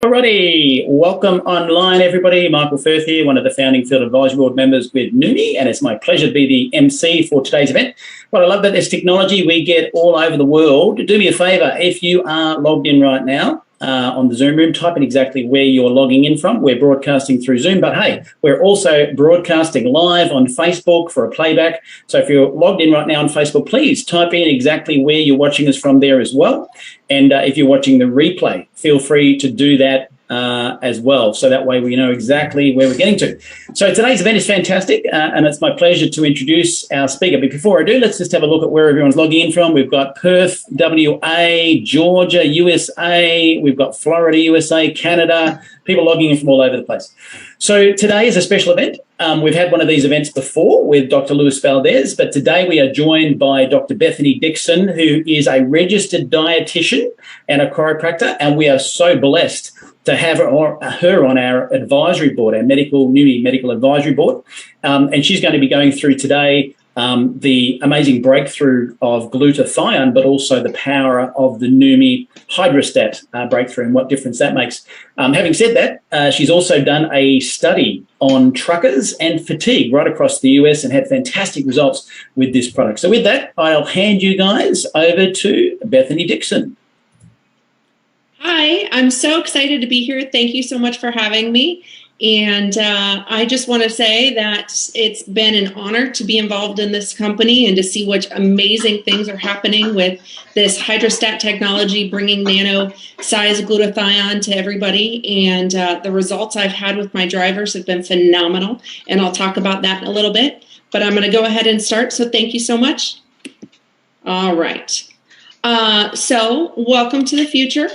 Alrighty, welcome online everybody. Michael Firth here, one of the founding Field Advisory Board members with Neumi, and it's my pleasure to be the MC for today's event. What I love about this technology we get all over the world. Do me a favour, if you are logged in right now on the Zoom room, type in exactly where you're logging in from. We're broadcasting through Zoom, but hey, we're also broadcasting live on Facebook for a playback. So if you're logged in right now on Facebook, please type in exactly where you're watching us from there as well. And if you're watching the replay, feel free to do that as well. So that way we know exactly where we're getting to. So today's event is fantastic, and it's my pleasure to introduce our speaker. But before I do, let's just have a look at where everyone's logging in from. We've got Perth, WA, Georgia, USA. We've got Florida, USA, Canada, people logging in from all over the place. So today is a special event. We've had one of these events before with Dr. Luis Valdez, but today we are joined by Dr. Bethany Dixon, who is a registered dietitian and a chiropractor, and we are so blessed to have her on our advisory board, our Neumi medical advisory board. And she's going to be going through today the amazing breakthrough of glutathione, but also the power of the Neumi hydrostat breakthrough and what difference that makes. Having said that, she's also done a study on truckers and fatigue right across the US and had fantastic results with this product. So with that, I'll hand you guys over to Bethany Dixon. Hi, I'm so excited to be here. Thank you so much for having me. And I just want to say that it's been an honor to be involved in this company and to see what amazing things are happening with this hydrostat technology, bringing nano-sized glutathione to everybody. And the results I've had with my drivers have been phenomenal. And I'll talk about that in a little bit. But I'm going to go ahead and start. So thank you so much. All right. So welcome to the future.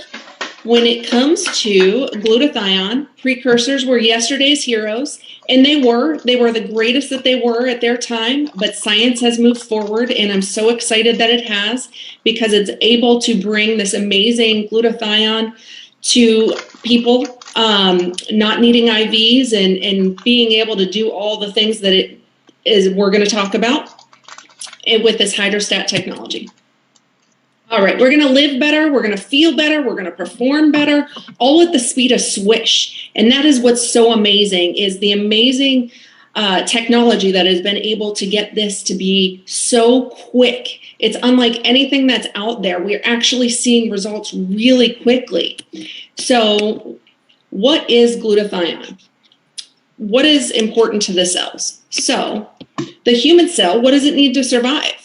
When it comes to glutathione, precursors were yesterday's heroes, and they were the greatest that they were at their time, but science has moved forward, and I'm so excited that it has, because it's able to bring this amazing glutathione to people not needing IVs and being able to do all the things that it is we're going to talk about with this hydrostat technology. All right, we're going to live better, we're going to feel better, we're going to perform better, all at the speed of swish. And that is what's so amazing, is the amazing technology that has been able to get this to be so quick. It's unlike anything that's out there. We're actually seeing results really quickly. So what is glutathione? What is important to the cells? So the human cell, what does it need to survive?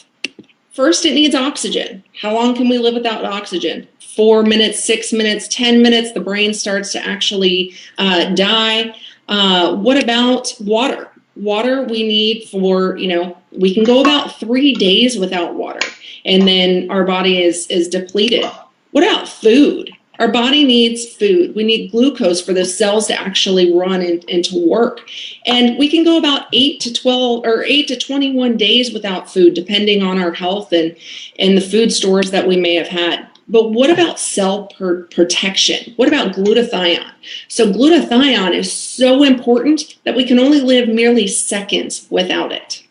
First, it needs oxygen. How long can we live without oxygen? 4 minutes, 6 minutes, 10 minutes, the brain starts to actually die. What about water? Water we need for, we can go about 3 days without water, and then our body is depleted. What about food? Our body needs food. We need glucose for the cells to actually run and to work. And we can go about 8 to 12 or 8 to 21 days without food, depending on our health and the food stores that we may have had. But what about cell protection? What about glutathione? So glutathione is so important that we can only live merely seconds without it.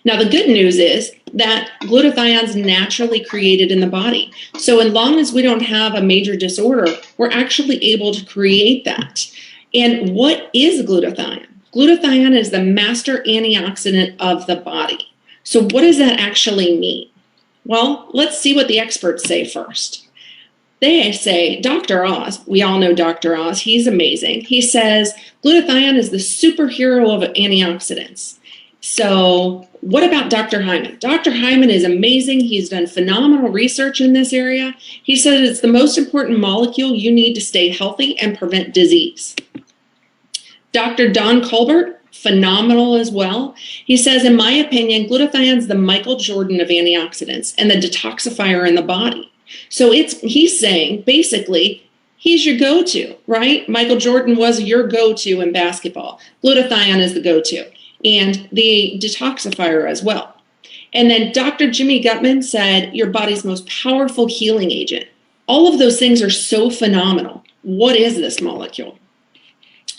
Now, the good news is that glutathione is naturally created in the body. So as long as we don't have a major disorder, we're actually able to create that. And what is glutathione? Glutathione is the master antioxidant of the body. So what does that actually mean? Well, let's see what the experts say first. They say, Dr. Oz, we all know Dr. Oz, he's amazing. He says glutathione is the superhero of antioxidants. So what about Dr. Hyman? Dr. Hyman is amazing. He's done phenomenal research in this area. He says it's the most important molecule you need to stay healthy and prevent disease. Dr. Don Colbert, phenomenal as well. He says, in my opinion, glutathione is the Michael Jordan of antioxidants and the detoxifier in the body. So he's saying, basically, he's your go-to, right? Michael Jordan was your go-to in basketball. Glutathione is the go-to, and the detoxifier as well. And then Dr. Jimmy Gutman said, your body's most powerful healing agent. All of those things are so phenomenal. What is this molecule?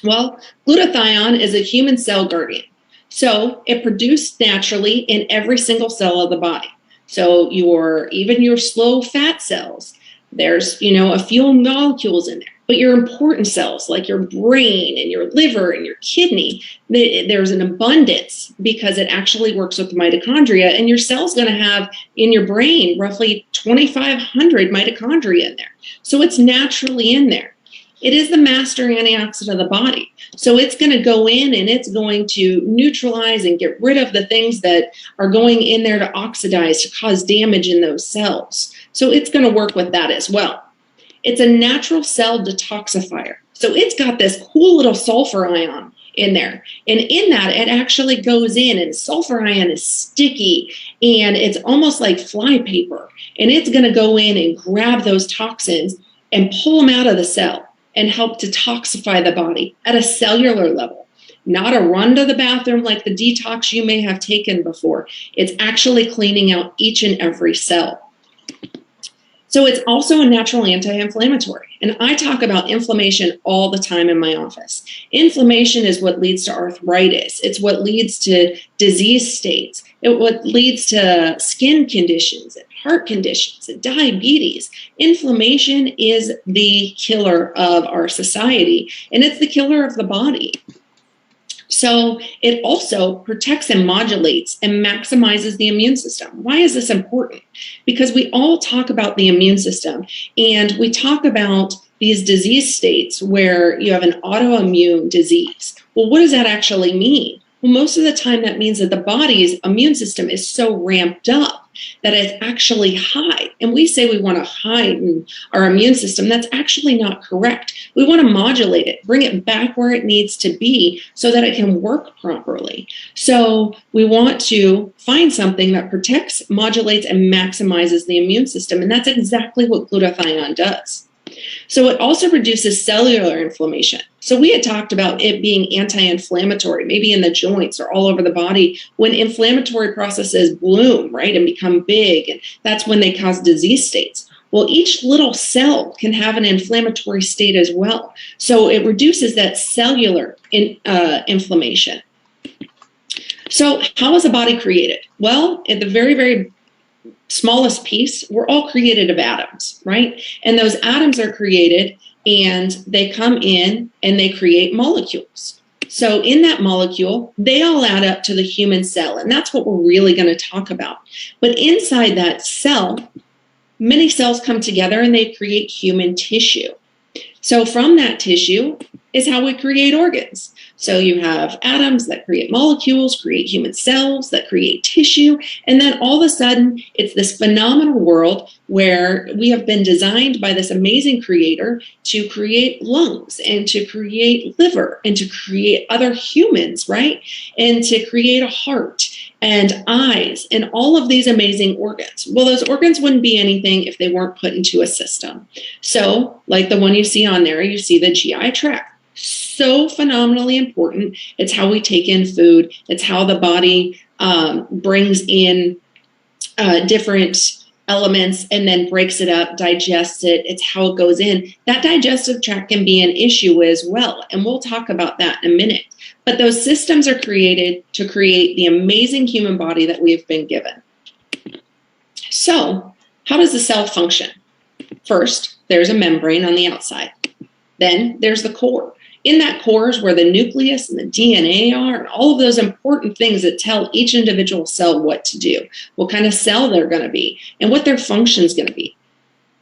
Well, glutathione is a human cell guardian. So it produced naturally in every single cell of the body. So even your slow fat cells, there's, a few molecules in there. But your important cells, like your brain and your liver and your kidney, there's an abundance because it actually works with the mitochondria. And your cell's going to have in your brain roughly 2,500 mitochondria in there. So it's naturally in there. It is the master antioxidant of the body. So it's going to go in and it's going to neutralize and get rid of the things that are going in there to oxidize, to cause damage in those cells. So it's going to work with that as well. It's a natural cell detoxifier. So it's got this cool little sulfur ion in there. And in that, it actually goes in, and sulfur ion is sticky, and it's almost like flypaper. And it's going to go in and grab those toxins and pull them out of the cell and help detoxify the body at a cellular level. Not a run to the bathroom like the detox you may have taken before. It's actually cleaning out each and every cell. So it's also a natural anti-inflammatory. And I talk about inflammation all the time in my office. Inflammation is what leads to arthritis. It's what leads to disease states. It's what leads to skin conditions, and heart conditions, and diabetes. Inflammation is the killer of our society, and it's the killer of the body. So it also protects and modulates and maximizes the immune system. Why is this important? Because we all talk about the immune system, and we talk about these disease states where you have an autoimmune disease. Well, what does that actually mean? Well, most of the time that means that the body's immune system is so ramped up that it's actually high. And we say we want to heighten our immune system. That's actually not correct. We want to modulate it, bring it back where it needs to be so that it can work properly. So we want to find something that protects, modulates, and maximizes the immune system. And that's exactly what glutathione does. So it also reduces cellular inflammation. So we had talked about it being anti-inflammatory, maybe in the joints or all over the body when inflammatory processes bloom, right, and become big. And that's when they cause disease states. Well, each little cell can have an inflammatory state as well. So it reduces that cellular inflammation. So how is the body created? Well, at the very, very smallest piece, we're all created of atoms, right? And those atoms are created and they come in and they create molecules. So in that molecule, they all add up to the human cell. And that's what we're really going to talk about. But inside that cell, many cells come together and they create human tissue. So from that tissue is how we create organs. So you have atoms that create molecules, create human cells that create tissue, and then all of a sudden it's this phenomenal world where we have been designed by this amazing creator to create lungs and to create liver and to create other humans, right? And to create a heart and eyes and all of these amazing organs. Well, those organs wouldn't be anything if they weren't put into a system. So like the one you see on there, you see the GI tract. So phenomenally important. It's how we take in food. It's how the body brings in different elements and then breaks it up, digests it. It's how it goes in. That digestive tract can be an issue as well. And we'll talk about that in a minute. But those systems are created to create the amazing human body that we've been given. So how does the cell function? First, there's a membrane on the outside. Then there's the core. In that core is where the nucleus and the DNA are, and all of those important things that tell each individual cell what to do, what kind of cell they're going to be, and what their function is going to be.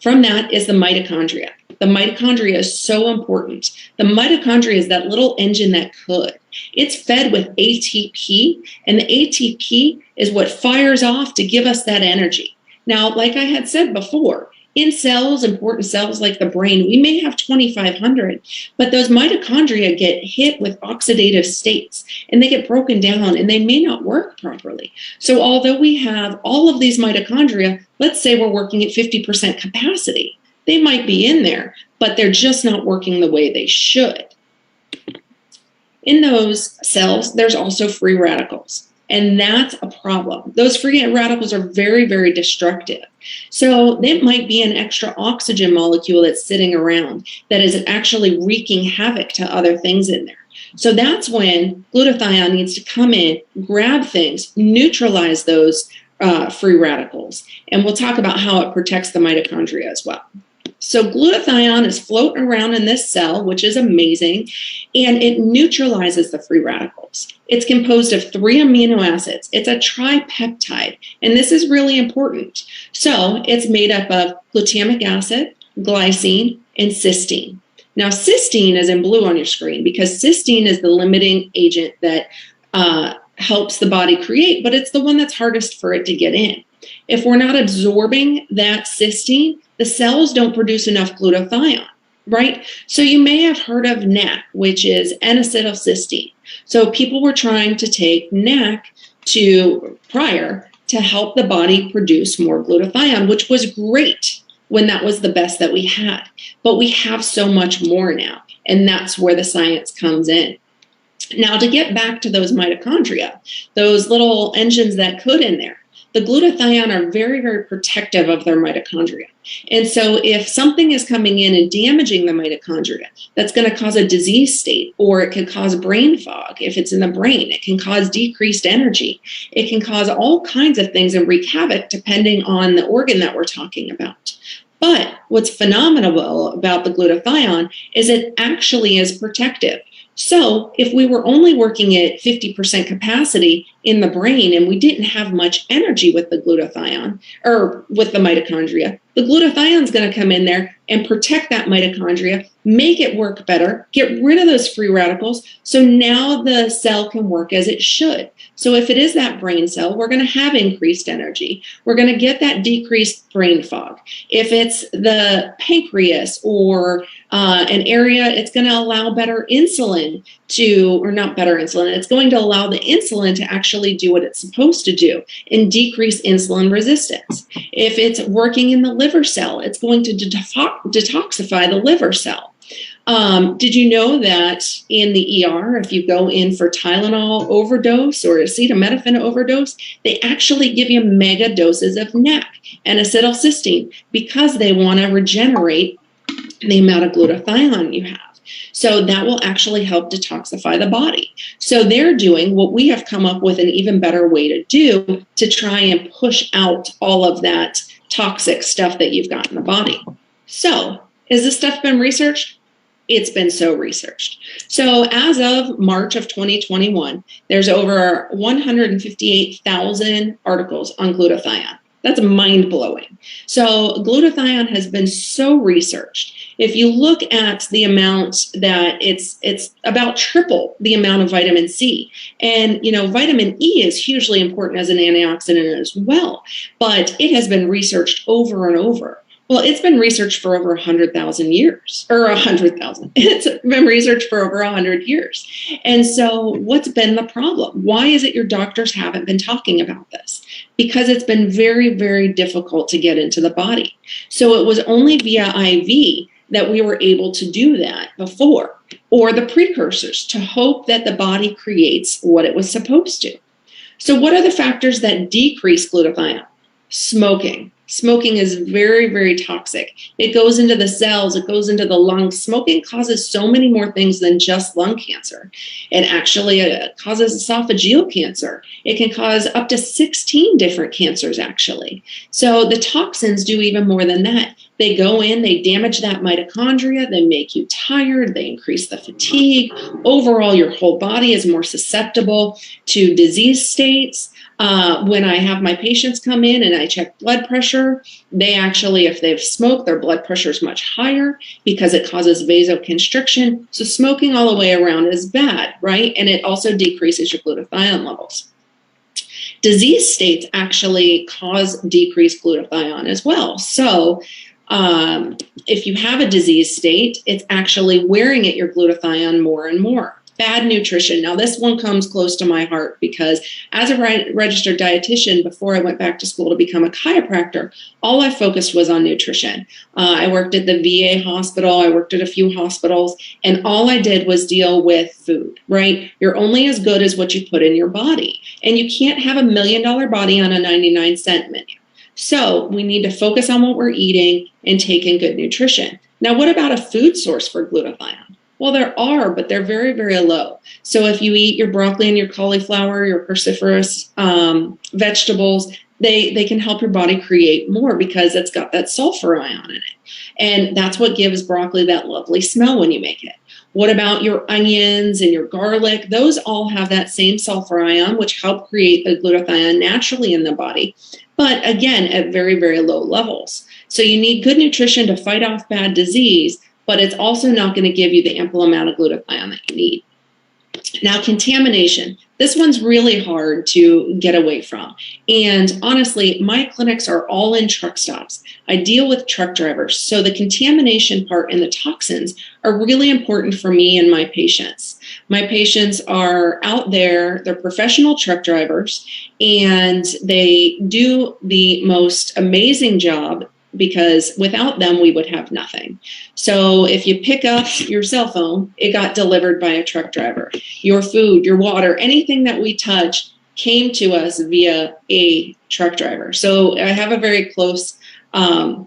From that is the mitochondria. The mitochondria is so important. The mitochondria is that little engine that could. It's fed with ATP, and the ATP is what fires off to give us that energy. Now, like I had said before, in cells, important cells like the brain, we may have 2,500, but those mitochondria get hit with oxidative states and they get broken down and they may not work properly. So although we have all of these mitochondria, let's say we're working at 50% capacity, they might be in there, but they're just not working the way they should. In those cells, there's also free radicals. And that's a problem. Those free radicals are very, very destructive. So there might be an extra oxygen molecule that's sitting around that is actually wreaking havoc to other things in there. So that's when glutathione needs to come in, grab things, neutralize those free radicals. And we'll talk about how it protects the mitochondria as well. So glutathione is floating around in this cell, which is amazing, and it neutralizes the free radicals. It's composed of 3 amino acids. It's a tripeptide, and this is really important. So it's made up of glutamic acid, glycine, and cysteine. Now, cysteine is in blue on your screen because cysteine is the limiting agent that helps the body create, but it's the one that's hardest for it to get in. If we're not absorbing that cysteine, the cells don't produce enough glutathione, right? So you may have heard of NAC, which is N-acetylcysteine. So people were trying to take NAC prior to help the body produce more glutathione, which was great when that was the best that we had. But we have so much more now, and that's where the science comes in. Now, to get back to those mitochondria, those little engines that could in there, the glutathione are very, very protective of their mitochondria. And so if something is coming in and damaging the mitochondria, that's going to cause a disease state, or it could cause brain fog. If it's in the brain, it can cause decreased energy. It can cause all kinds of things and wreak havoc depending on the organ that we're talking about. But what's phenomenal about the glutathione is it actually is protective. So if we were only working at 50% capacity in the brain and we didn't have much energy with the glutathione or with the mitochondria, the glutathione is going to come in there and protect that mitochondria, make it work better, get rid of those free radicals. So now the cell can work as it should. So if it is that brain cell, we're going to have increased energy. We're going to get that decreased brain fog. If it's the pancreas or an area, it's going to allow better insulin it's going to allow the insulin to actually do what it's supposed to do and decrease insulin resistance. If it's working in the liver cell, it's going to detoxify the liver cell. Did you know that in the ER, if you go in for Tylenol overdose or acetaminophen overdose, they actually give you mega doses of NAC and acetylcysteine because they want to regenerate the amount of glutathione you have. So that will actually help detoxify the body. So they're doing what we have come up with an even better way to do to try and push out all of that toxic stuff that you've got in the body. So has this stuff been researched? It's been so researched. So as of March of 2021, there's over 158,000 articles on glutathione. That's mind-blowing. So glutathione has been so researched. If you look at the amount that it's about triple the amount of vitamin C. And, vitamin E is hugely important as an antioxidant as well, but it has been researched over and over. Well, it's been researched for over 100,000 years, or 100,000. It's been researched for over 100 years. And so what's been the problem? Why is it your doctors haven't been talking about this? Because it's been very, very difficult to get into the body. So it was only via IV that we were able to do that before, or the precursors to hope that the body creates what it was supposed to. So what are the factors that decrease glutathione? Smoking. Smoking is very, very toxic. It goes into the cells, it goes into the lungs. Smoking causes so many more things than just lung cancer. It actually causes esophageal cancer. It can cause up to 16 different cancers, actually. So the toxins do even more than that. They go in, they damage that mitochondria, they make you tired, they increase the fatigue. Overall, your whole body is more susceptible to disease states. When I have my patients come in and I check blood pressure, they actually, if they've smoked, their blood pressure is much higher because it causes vasoconstriction. So smoking all the way around is bad, right? And it also decreases your glutathione levels. Disease states actually cause decreased glutathione as well. So if you have a disease state, it's actually wearing at your glutathione more and more. Bad nutrition. Now, this one comes close to my heart because as a registered dietitian, before I went back to school to become a chiropractor, all I focused was on nutrition. I worked at the VA hospital. I worked at a few hospitals, and all I did was deal with food, right? You're only as good as what you put in your body, and you can't have $1 million body on a 99-cent menu. So we need to focus on what we're eating and take in good nutrition. Now, what about a food source for glutathione? Well, there are, but they're very, very low. So if you eat your broccoli and your cauliflower, your cruciferous vegetables, they can help your body create more because it's got that sulfur ion in it. And that's what gives broccoli that lovely smell when you make it. What about your onions and your garlic? Those all have that same sulfur ion, which help create the glutathione naturally in the body, but again, at very, very low levels. So you need good nutrition to fight off bad disease, but it's also not going to give you the ample amount of glutathione that you need. Now, contamination. This one's really hard to get away from. And honestly, my clinics are all in truck stops. I deal with truck drivers. So the contamination part and the toxins are really important for me and my patients. My patients are out there, they're professional truck drivers, and they do the most amazing job because without them, we would have nothing. So if you pick up your cell phone, it got delivered by a truck driver. Your food, your water, anything that we touch came to us via a truck driver. So I have a very close, my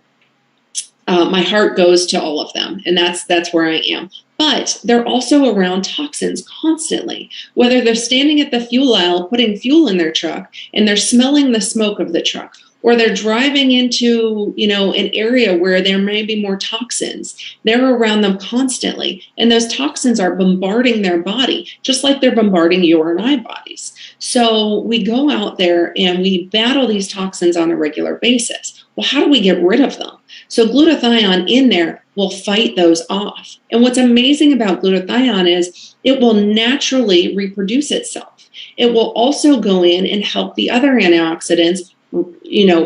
heart goes to all of them, and that's where I am. But they're also around toxins constantly, whether they're standing at the fuel aisle putting fuel in their truck and they're smelling the smoke of the truck, or they're driving into, an area where there may be more toxins. They're around them constantly. And those toxins are bombarding their body, just like they're bombarding your and my bodies. So we go out there and we battle these toxins on a regular basis. Well, how do we get rid of them? So glutathione in there will fight those off. And what's amazing about glutathione is it will naturally reproduce itself. It will also go in and help the other antioxidants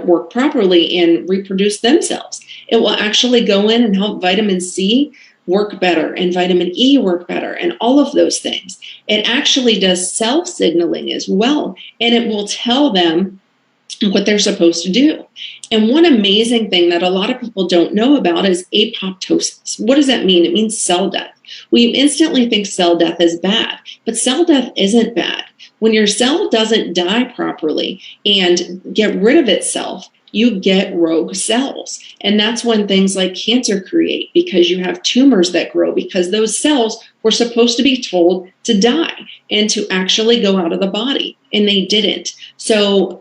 work properly and reproduce themselves. It will actually go in and help vitamin C work better and vitamin E work better and all of those things. It actually does cell signaling as well, and it will tell them what they're supposed to do. And one amazing thing that a lot of people don't know about is apoptosis. What does that mean? It means cell death. We instantly think cell death is bad, but cell death isn't bad. When your cell doesn't die properly and get rid of itself, you get rogue cells. And that's when things like cancer create, because you have tumors that grow because those cells were supposed to be told to die and to actually go out of the body, and they didn't. So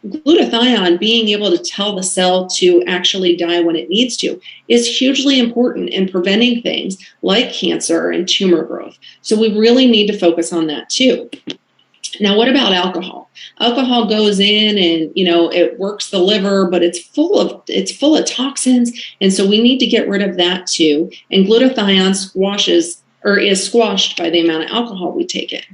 glutathione being able to tell the cell to actually die when it needs to is hugely important in preventing things like cancer and tumor growth. So we really need to focus on that too. Now, what about alcohol? Alcohol goes in and, it works the liver, but it's full of toxins. And so we need to get rid of that too. And glutathione is squashed by the amount of alcohol we take in.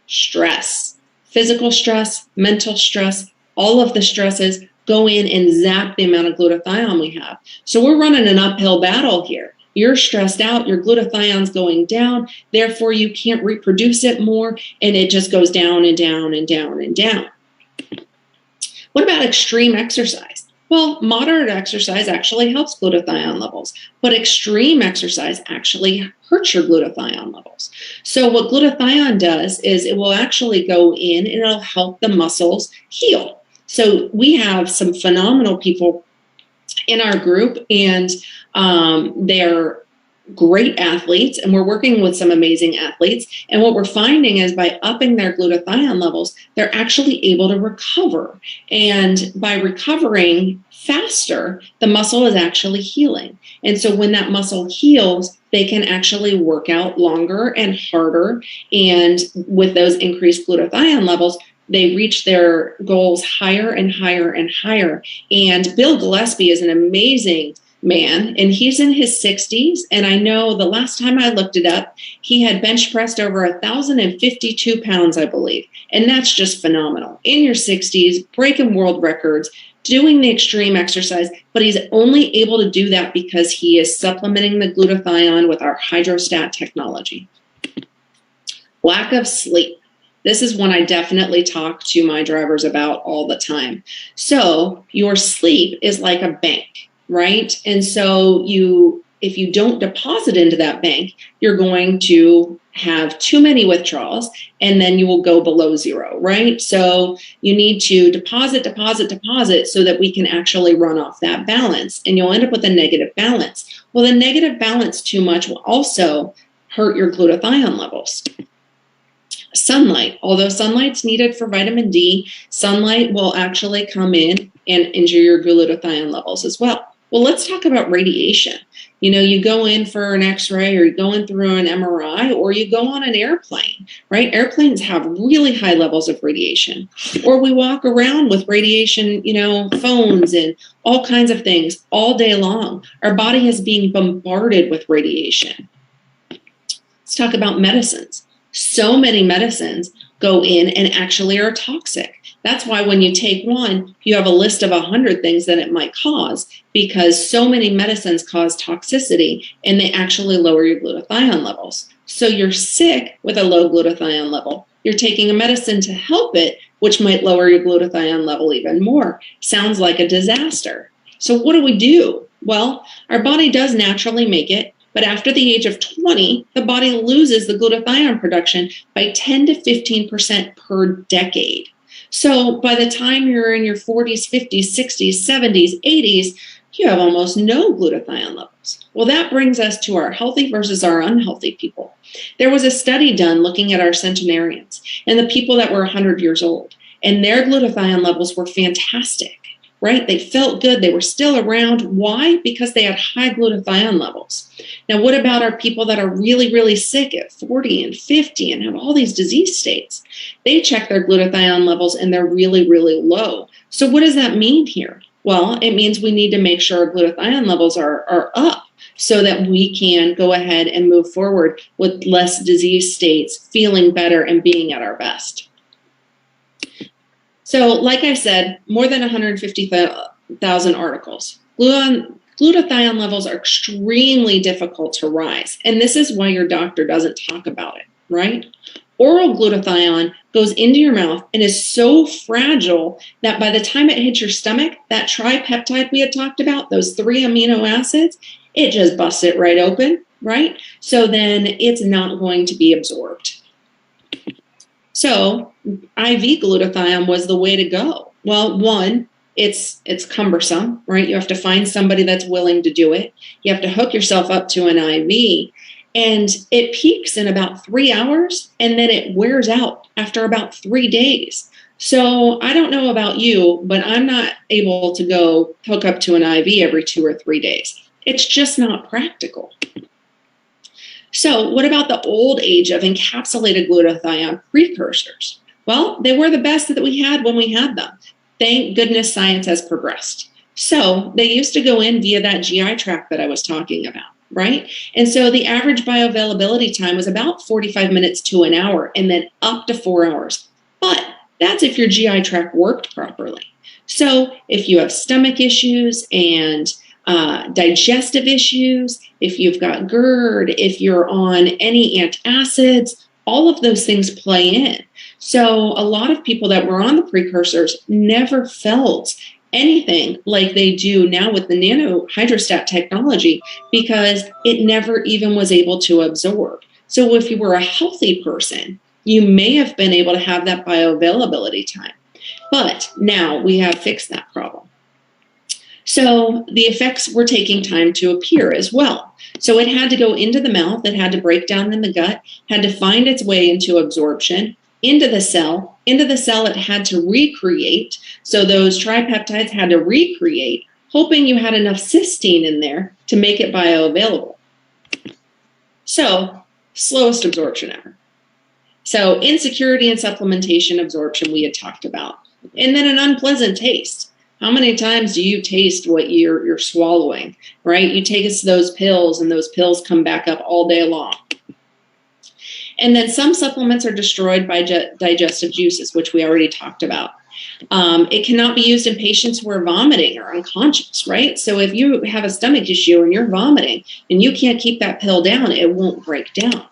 Stress, physical stress, mental stress, all of the stresses go in and zap the amount of glutathione we have. So we're running an uphill battle here. You're stressed out, your glutathione's going down, therefore you can't reproduce it more, and it just goes down and down and down and down. What about extreme exercise? Well, moderate exercise actually helps glutathione levels, but extreme exercise actually hurts your glutathione levels. So what glutathione does is it will actually go in and it'll help the muscles heal. So we have some phenomenal people in our group, and they're great athletes, and we're working with some amazing athletes. And what we're finding is by upping their glutathione levels, they're actually able to recover. And by recovering faster, the muscle is actually healing. And so when that muscle heals, they can actually work out longer and harder. And with those increased glutathione levels, they reach their goals higher and higher and higher. And Bill Gillespie is an amazing man, and he's in his 60s. And I know the last time I looked it up, he had bench pressed over 1,052 pounds, I believe. And that's just phenomenal. In your 60s, breaking world records, doing the extreme exercise, but he's only able to do that because he is supplementing the glutathione with our hydrostat technology. Lack of sleep. This is one I definitely talk to my drivers about all the time. So your sleep is like a bank, right? And so if you don't deposit into that bank, you're going to have too many withdrawals, and then you will go below zero, right? So you need to deposit so that we can actually run off that balance, and you'll end up with a negative balance. Well, the negative balance too much will also hurt your glutathione levels. Sunlight. Although sunlight's needed for vitamin D, sunlight will actually come in and injure your glutathione levels as well. Well, let's talk about radiation. You know, you go in for an x-ray, or you go in through an MRI, or you go on an airplane, right? Airplanes have really high levels of radiation. Or we walk around with radiation, you know, phones and all kinds of things all day long. Our body is being bombarded with radiation. Let's talk about medicines. So many medicines go in and actually are toxic. That's why when you take one, you have a list of 100 things that it might cause, because so many medicines cause toxicity and they actually lower your glutathione levels. So you're sick with a low glutathione level. You're taking a medicine to help it, which might lower your glutathione level even more. Sounds like a disaster. So what do? Well, our body does naturally make it, but after the age of 20, the body loses the glutathione production by 10 to 15% per decade. So by the time you're in your 40s, 50s, 60s, 70s, 80s, you have almost no glutathione levels. Well, that brings us to our healthy versus our unhealthy people. There was a study done looking at our centenarians and the people that were 100 years old, and their glutathione levels were fantastic, right? They felt good. They were still around. Why? Because they had high glutathione levels. Now, what about our people that are really, really sick at 40 and 50 and have all these disease states? They check their glutathione levels and they're really, really low. So what does that mean here? Well, it means we need to make sure our glutathione levels are up so that we can go ahead and move forward with less disease states, feeling better and being at our best. So like I said, more than 150,000 articles. Glutathione levels are extremely difficult to rise, and this is why your doctor doesn't talk about it, right? Oral glutathione goes into your mouth and is so fragile that by the time it hits your stomach, that tripeptide we had talked about, those 3 amino acids, it just busts it right open, right? So then it's not going to be absorbed. So IV glutathione was the way to go. Well, one, it's cumbersome, right? You have to find somebody that's willing to do it. You have to hook yourself up to an IV, and it peaks in about 3 hours, and then it wears out after about 3 days. So I don't know about you, but I'm not able to go hook up to an IV every 2 or 3 days. It's just not practical. So what about the old age of encapsulated glutathione precursors? Well, they were the best that we had when we had them. Thank goodness science has progressed. So they used to go in via that GI tract that I was talking about, right? And so the average bioavailability time was about 45 minutes to an hour, and then up to 4 hours. But that's if your GI tract worked properly. So if you have stomach issues and digestive issues, if you've got GERD, if you're on any antacids, all of those things play in. So a lot of people that were on the precursors never felt anything like they do now with the nanohydrostat technology, because it never even was able to absorb. So if you were a healthy person, you may have been able to have that bioavailability time. But now we have fixed that problem. So the effects were taking time to appear as well. So it had to go into the mouth, it had to break down in the gut, had to find its way into absorption, into the cell. Into the cell it had to recreate. So those tripeptides had to recreate, hoping you had enough cysteine in there to make it bioavailable. So slowest absorption ever. So insecurity and supplementation absorption we had talked about. And then an unpleasant taste. How many times do you taste what you're swallowing, right? You take those pills and those pills come back up all day long. And then some supplements are destroyed by digestive juices, which we already talked about. It cannot be used in patients who are vomiting or unconscious, right? So if you have a stomach issue and you're vomiting and you can't keep that pill down, it won't break down.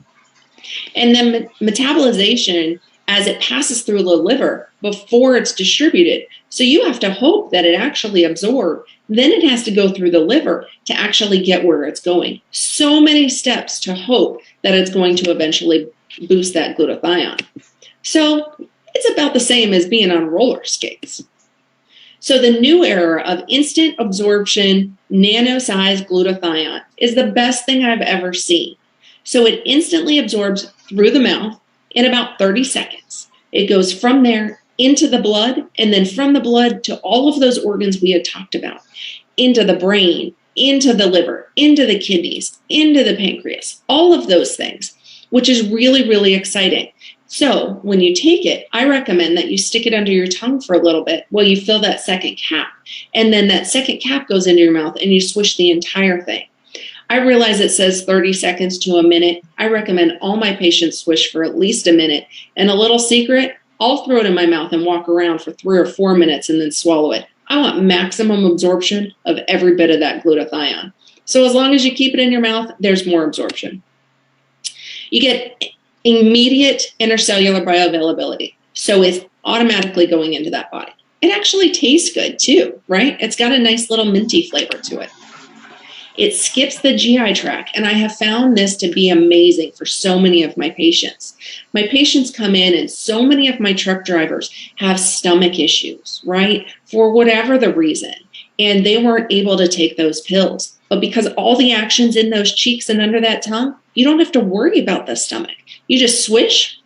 And then metabolization as it passes through the liver before it's distributed. So you have to hope that it actually absorbs. Then it has to go through the liver to actually get where it's going. So many steps to hope that it's going to eventually boost that glutathione. So it's about the same as being on roller skates. So the new era of instant absorption, nano-sized glutathione is the best thing I've ever seen. So it instantly absorbs through the mouth, in about 30 seconds. It goes from there into the blood, and then from the blood to all of those organs we had talked about, into the brain, into the liver, into the kidneys, into the pancreas, all of those things, which is really, really exciting. So when you take it, I recommend that you stick it under your tongue for a little bit while you fill that second cap. And then that second cap goes into your mouth and you swish the entire thing. I realize it says 30 seconds to a minute. I recommend all my patients swish for at least a minute. And a little secret, I'll throw it in my mouth and walk around for 3 or 4 minutes and then swallow it. I want maximum absorption of every bit of that glutathione. So as long as you keep it in your mouth, there's more absorption. You get immediate intercellular bioavailability. So it's automatically going into that body. It actually tastes good too, right? It's got a nice little minty flavor to it. It skips the GI tract, and I have found this to be amazing for so many of my patients. My patients come in, and so many of my truck drivers have stomach issues, right? For whatever the reason, and they weren't able to take those pills. But because all the action's in those cheeks and under that tongue, you don't have to worry about the stomach. You just swish,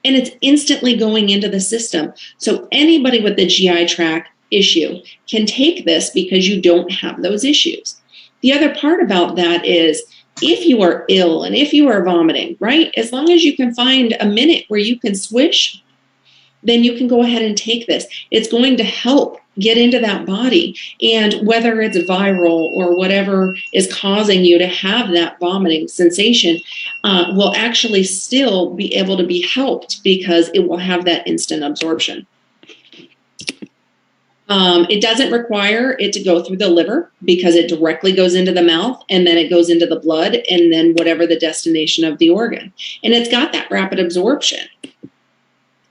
and it's instantly going into the system. So anybody with the GI tract issue can take this because you don't have those issues. The other part about that is if you are ill and if you are vomiting, right, as long as you can find a minute where you can swish, then you can go ahead and take this. It's going to help get into that body. And whether it's viral or whatever is causing you to have that vomiting sensation will actually still be able to be helped because it will have that instant absorption. It doesn't require it to go through the liver because it directly goes into the mouth and then it goes into the blood and then whatever the destination of the organ. And it's got that rapid absorption.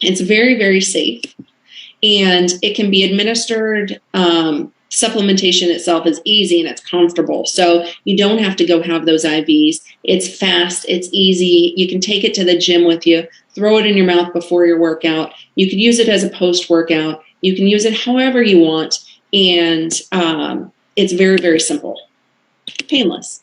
It's very, very safe. And it can be administered. Supplementation itself is easy and it's comfortable. So you don't have to go have those IVs. It's fast. It's easy. You can take it to the gym with you, throw it in your mouth before your workout. You could use it as a post-workout. You can use it however you want. And it's very, very simple, painless,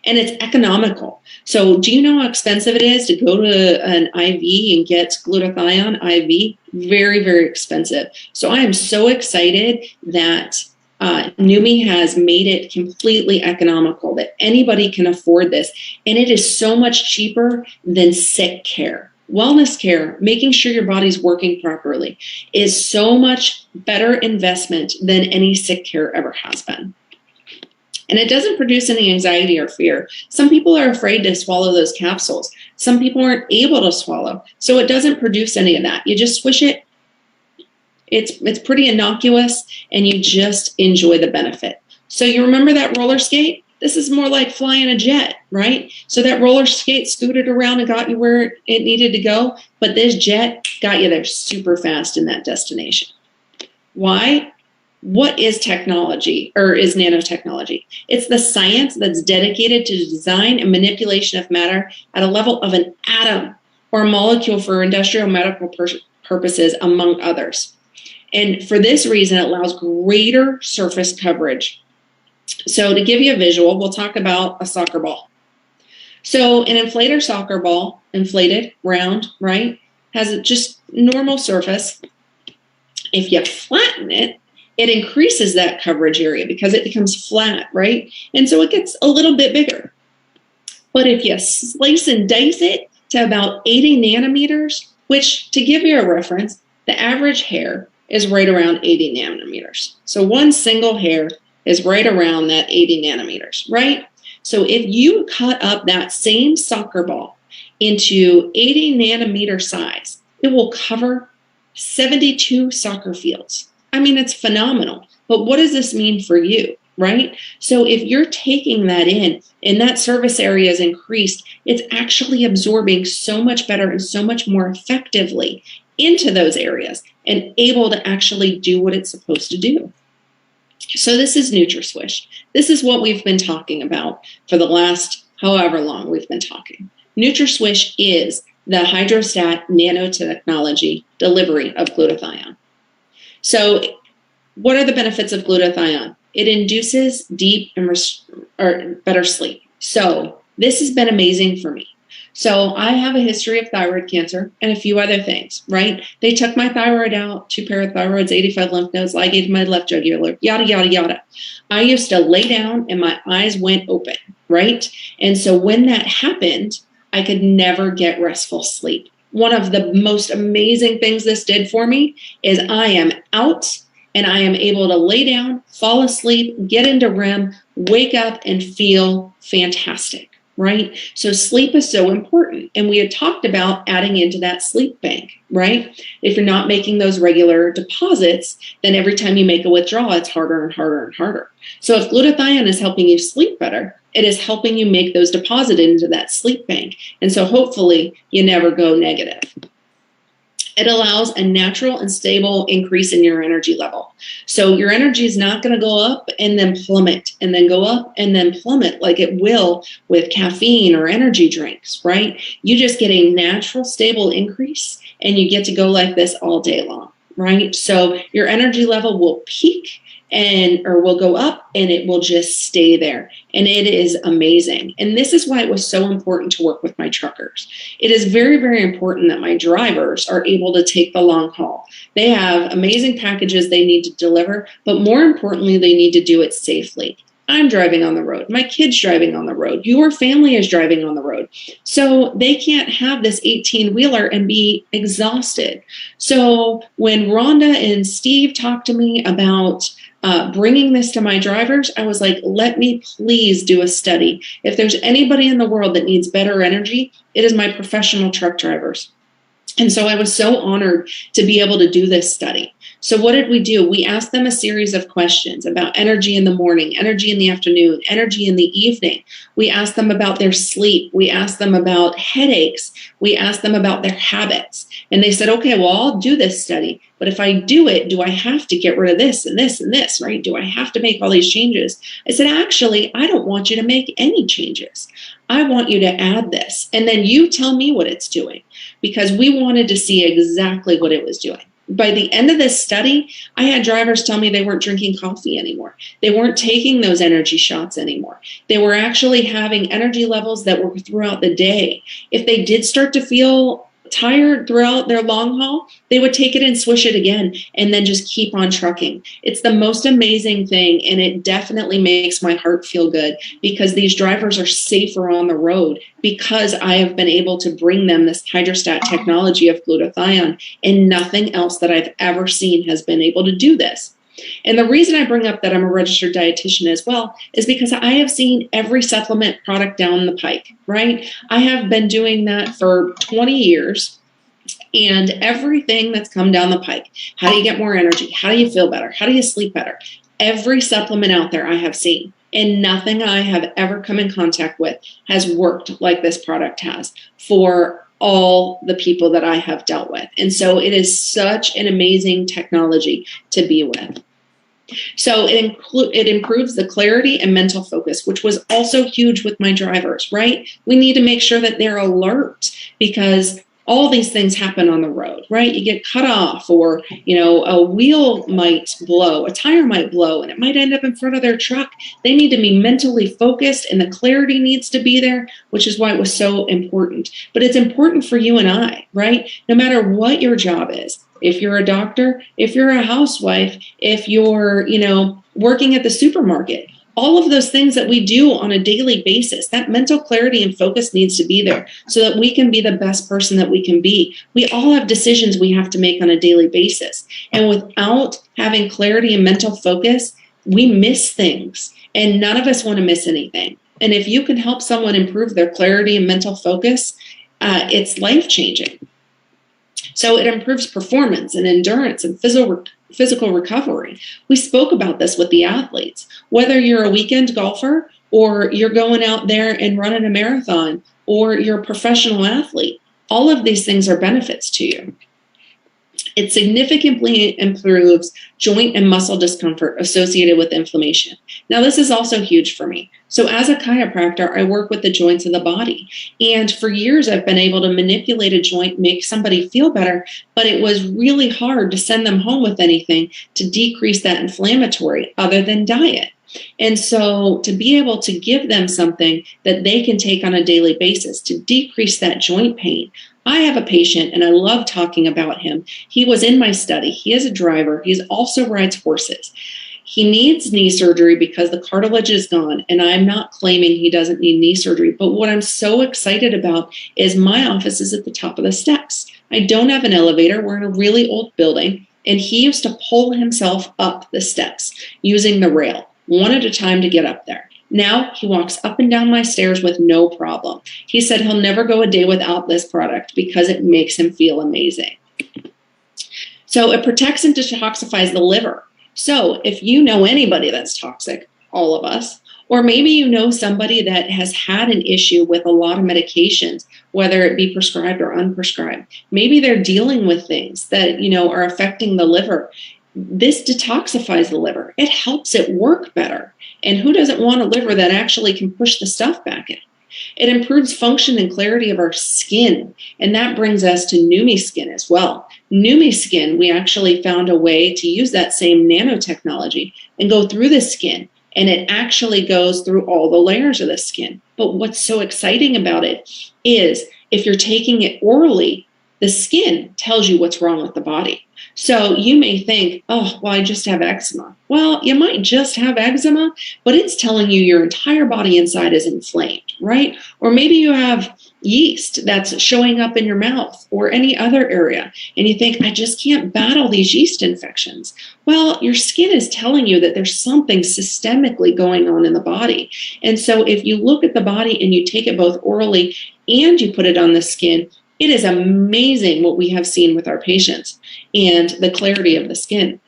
and it's economical. So do you know how expensive it is to go to an IV and get glutathione IV? Very, very expensive. So I am so excited that NEUMI has made it completely economical, that anybody can afford this. And it is so much cheaper than sick care. Wellness care, making sure your body's working properly, is so much better investment than any sick care ever has been. And it doesn't produce any anxiety or fear. Some people are afraid to swallow those capsules. Some people aren't able to swallow. So it doesn't produce any of that. You just swish it. It's pretty innocuous, and you just enjoy the benefit. So you remember that roller skate? This is more like flying a jet, right? So that roller skate scooted around and got you where it needed to go, but this jet got you there super fast in that destination. Why? What is technology, or is nanotechnology? It's the science that's dedicated to design and manipulation of matter at a level of an atom or a molecule for industrial medical purposes, among others. And for this reason, it allows greater surface coverage. So to give you a visual, we'll talk about a soccer ball. So an inflator soccer ball, inflated, round, right, has a just normal surface. If you flatten it, it increases that coverage area because it becomes flat, right? And so it gets a little bit bigger. But if you slice and dice it to about 80 nanometers, which, to give you a reference, the average hair is right around 80 nanometers. So one single hair is right around that 80 nanometers, right? So if you cut up that same soccer ball into 80 nanometer size, it will cover 72 soccer fields. I mean, it's phenomenal. But what does this mean for you, right? So if you're taking that in and that surface area is increased, it's actually absorbing so much better and so much more effectively into those areas and able to actually do what it's supposed to do. So this is NutraSwish. This is what we've been talking about for the last however long we've been talking. NutraSwish is the hydrostat nanotechnology delivery of glutathione. So what are the benefits of glutathione? It induces deep and better sleep. So this has been amazing for me. So I have a history of thyroid cancer and a few other things, right? They took my thyroid out, 2 parathyroids, 85 lymph nodes, ligated my left jugular, yada, yada, yada. I used to lay down and my eyes went open, right? And so when that happened, I could never get restful sleep. One of the most amazing things this did for me is I am out and I am able to lay down, fall asleep, get into REM, wake up and feel fantastic, right? So sleep is so important. And we had talked about adding into that sleep bank, right? If you're not making those regular deposits, then every time you make a withdrawal, it's harder and harder and harder. So if glutathione is helping you sleep better, it is helping you make those deposits into that sleep bank. And so hopefully you never go negative. It allows a natural and stable increase in your energy level. So your energy is not going to go up and then plummet and then go up and then plummet like it will with caffeine or energy drinks, right? You just get a natural, stable increase and you get to go like this all day long, right? So your energy level will peak or will go up and it will just stay there. And it is amazing. And this is why it was so important to work with my truckers. It is very, very important that my drivers are able to take the long haul. They have amazing packages they need to deliver, but more importantly, they need to do it safely. I'm driving on the road. My kid's driving on the road. Your family is driving on the road. So they can't have this 18-wheeler and be exhausted. So when Rhonda and Steve talked to me about bringing this to my drivers, I was like, let me please do a study. If there's anybody in the world that needs better energy, it is my professional truck drivers. And so I was so honored to be able to do this study. So what did we do? We asked them a series of questions about energy in the morning, energy in the afternoon, energy in the evening. We asked them about their sleep. We asked them about headaches. We asked them about their habits. And they said, okay, well, I'll do this study. But if I do it, do I have to get rid of this and this and this, right? Do I have to make all these changes? I said, actually, I don't want you to make any changes. I want you to add this. And then you tell me what it's doing, because we wanted to see exactly what it was doing. By the end of this study, I had drivers tell me they weren't drinking coffee anymore. They weren't taking those energy shots anymore. They were actually having energy levels that were throughout the day. If they did start to feel tired throughout their long haul, they would take it and swish it again and then just keep on trucking. It's the most amazing thing, and it definitely makes my heart feel good because these drivers are safer on the road because I have been able to bring them this hydrostat technology of glutathione, and nothing else that I've ever seen has been able to do this. And the reason I bring up that I'm a registered dietitian as well is because I have seen every supplement product down the pike, right? I have been doing that for 20 years, and everything that's come down the pike. How do you get more energy? How do you feel better? How do you sleep better? Every supplement out there I have seen, and nothing I have ever come in contact with has worked like this product has for all the people that I have dealt with. And so it is such an amazing technology to be with. So it improves the clarity and mental focus, which was also huge with my drivers, right? We need to make sure that they're alert because all these things happen on the road, right? You get cut off, or, a wheel might blow, a tire might blow, and it might end up in front of their truck. They need to be mentally focused, and the clarity needs to be there, which is why it was so important. But it's important for you and I, right? No matter what your job is. If you're a doctor, if you're a housewife, if you're, working at the supermarket, all of those things that we do on a daily basis, that mental clarity and focus needs to be there so that we can be the best person that we can be. We all have decisions we have to make on a daily basis. And without having clarity and mental focus, we miss things, and none of us want to miss anything. And if you can help someone improve their clarity and mental focus, it's life-changing. So it improves performance and endurance and physical recovery. We spoke about this with the athletes. Whether you're a weekend golfer or you're going out there and running a marathon or you're a professional athlete, all of these things are benefits to you. It significantly improves joint and muscle discomfort associated with inflammation. Now, this is also huge for me. So as a chiropractor, I work with the joints of the body. And for years, I've been able to manipulate a joint, make somebody feel better, but it was really hard to send them home with anything to decrease that inflammatory other than diet. And so to be able to give them something that they can take on a daily basis to decrease that joint pain. I have a patient, and I love talking about him. He was in my study. He is a driver. He also rides horses. He needs knee surgery because the cartilage is gone, and I'm not claiming he doesn't need knee surgery. But what I'm so excited about is my office is at the top of the steps. I don't have an elevator. We're in a really old building, and he used to pull himself up the steps using the rail, one at a time to get up there. Now he walks up and down my stairs with no problem. He said he'll never go a day without this product because it makes him feel amazing. So it protects and detoxifies the liver. So if you know anybody that's toxic, all of us, or maybe you know somebody that has had an issue with a lot of medications, whether it be prescribed or unprescribed, maybe they're dealing with things that, are affecting the liver. This detoxifies the liver. It helps it work better. And who doesn't want a liver that actually can push the stuff back in? It improves function and clarity of our skin. And that brings us to Neumi skin as well. Neumi skin, we actually found a way to use that same nanotechnology and go through the skin. And it actually goes through all the layers of the skin. But what's so exciting about it is if you're taking it orally, the skin tells you what's wrong with the body. So you may think, oh, well, I just have eczema. Well, you might just have eczema, but it's telling you your entire body inside is inflamed, right? Or maybe you have yeast that's showing up in your mouth or any other area, and you think, I just can't battle these yeast infections. Well, your skin is telling you that there's something systemically going on in the body. And so if you look at the body and you take it both orally and you put it on the skin, it is amazing what we have seen with our patients and the clarity of the skin.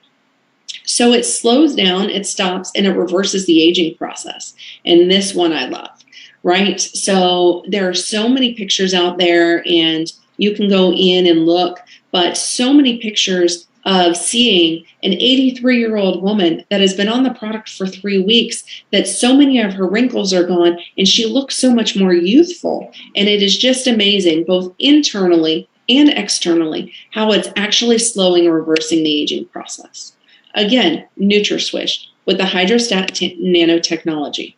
So it slows down, it stops, and it reverses the aging process. And this one I love, right? So there are so many pictures out there, and you can go in and look, but so many pictures of seeing an 83-year-old woman that has been on the product for 3 weeks, that so many of her wrinkles are gone, and she looks so much more youthful. And it is just amazing, both internally and externally, how it's actually slowing or reversing the aging process. Again, NutraSwish with the Hydrostat nanotechnology.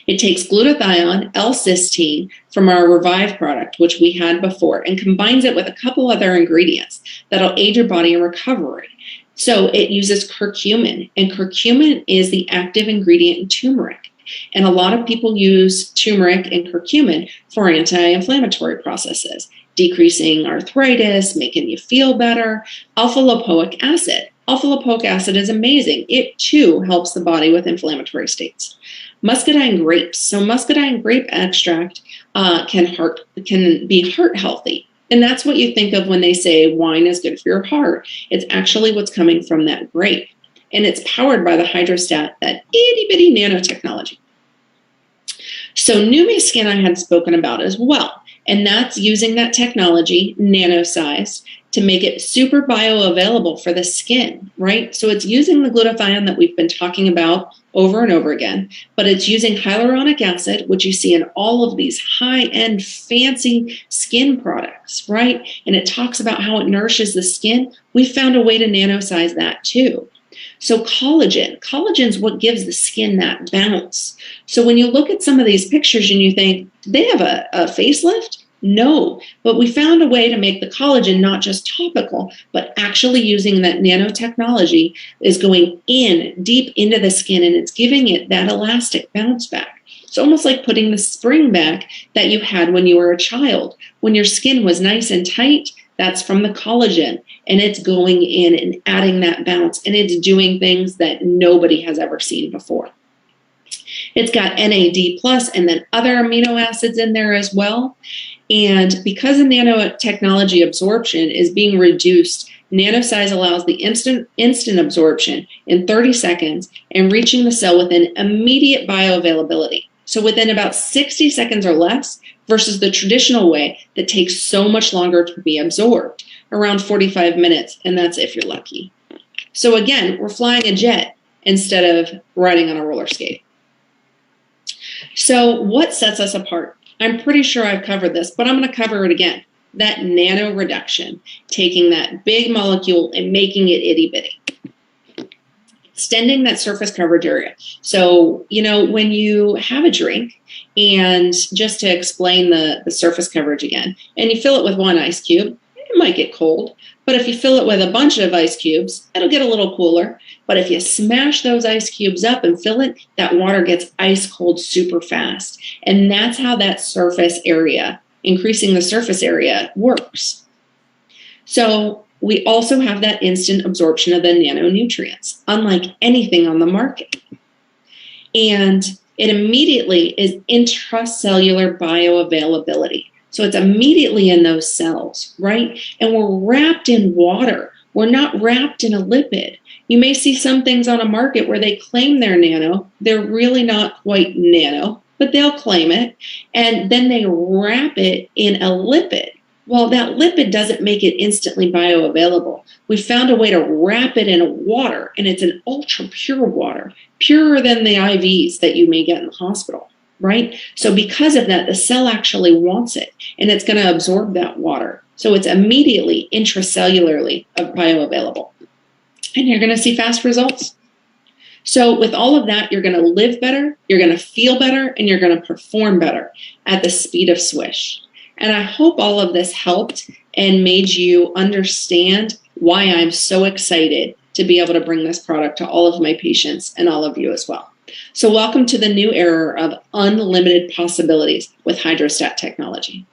It takes glutathione, L-cysteine from our Revive product, which we had before, and combines it with a couple other ingredients that'll aid your body in recovery. So it uses curcumin, and curcumin is the active ingredient in turmeric. And a lot of people use turmeric and curcumin for anti-inflammatory processes, decreasing arthritis, making you feel better. Alpha-lipoic acid. Alpha-lipoic acid is amazing. It too helps the body with inflammatory states. Muscadine grapes. So muscadine grape extract can be heart healthy. And that's what you think of when they say wine is good for your heart. It's actually what's coming from that grape. And it's powered by the Hydrostat, that itty bitty nanotechnology. So Neumi skin I had spoken about as well. And that's using that technology, nano-sized, to make it super bioavailable for the skin, right? So it's using the glutathione that we've been talking about over and over again, but it's using hyaluronic acid, which you see in all of these high-end fancy skin products, right? And it talks about how it nourishes the skin. We found a way to nano-size that too. So collagen is what gives the skin that bounce. So when you look at some of these pictures and you think, do they have a facelift? No, but we found a way to make the collagen not just topical, but actually using that nanotechnology is going in deep into the skin, and it's giving it that elastic bounce back. It's almost like putting the spring back that you had when you were a child. When your skin was nice and tight, that's from the collagen, and it's going in and adding that bounce, and it's doing things that nobody has ever seen before. It's got NAD+ and then other amino acids in there as well. And because the nanotechnology absorption is being reduced, NanoSize allows the instant absorption in 30 seconds and reaching the cell within immediate bioavailability. So within about 60 seconds or less versus the traditional way that takes so much longer to be absorbed, around 45 minutes, and that's if you're lucky. So again, we're flying a jet instead of riding on a roller skate. So what sets us apart? I'm pretty sure I've covered this, but I'm going to cover it again. That nano reduction, taking that big molecule and making it itty bitty. It's extending that surface coverage area. So, when you have a drink, and just to explain the surface coverage again, and you fill it with one ice cube, it might get cold. But if you fill it with a bunch of ice cubes, it'll get a little cooler. But if you smash those ice cubes up and fill it, that water gets ice cold super fast. And that's how that surface area, increasing the surface area, works. So we also have that instant absorption of the nanonutrients, unlike anything on the market. And it immediately is intracellular bioavailability. So it's immediately in those cells, right? And we're wrapped in water. We're not wrapped in a lipid. You may see some things on a market where they claim they're nano. They're really not quite nano, but they'll claim it. And then they wrap it in a lipid. Well, that lipid doesn't make it instantly bioavailable. We found a way to wrap it in water, and it's an ultra pure water, purer than the IVs that you may get in the hospital, right? So because of that, the cell actually wants it, and it's going to absorb that water. So it's immediately intracellularly bioavailable, and you're going to see fast results. So with all of that, you're going to live better, you're going to feel better, and you're going to perform better at the speed of swish. And I hope all of this helped and made you understand why I'm so excited to be able to bring this product to all of my patients and all of you as well. So welcome to the new era of unlimited possibilities with hydrostat technology.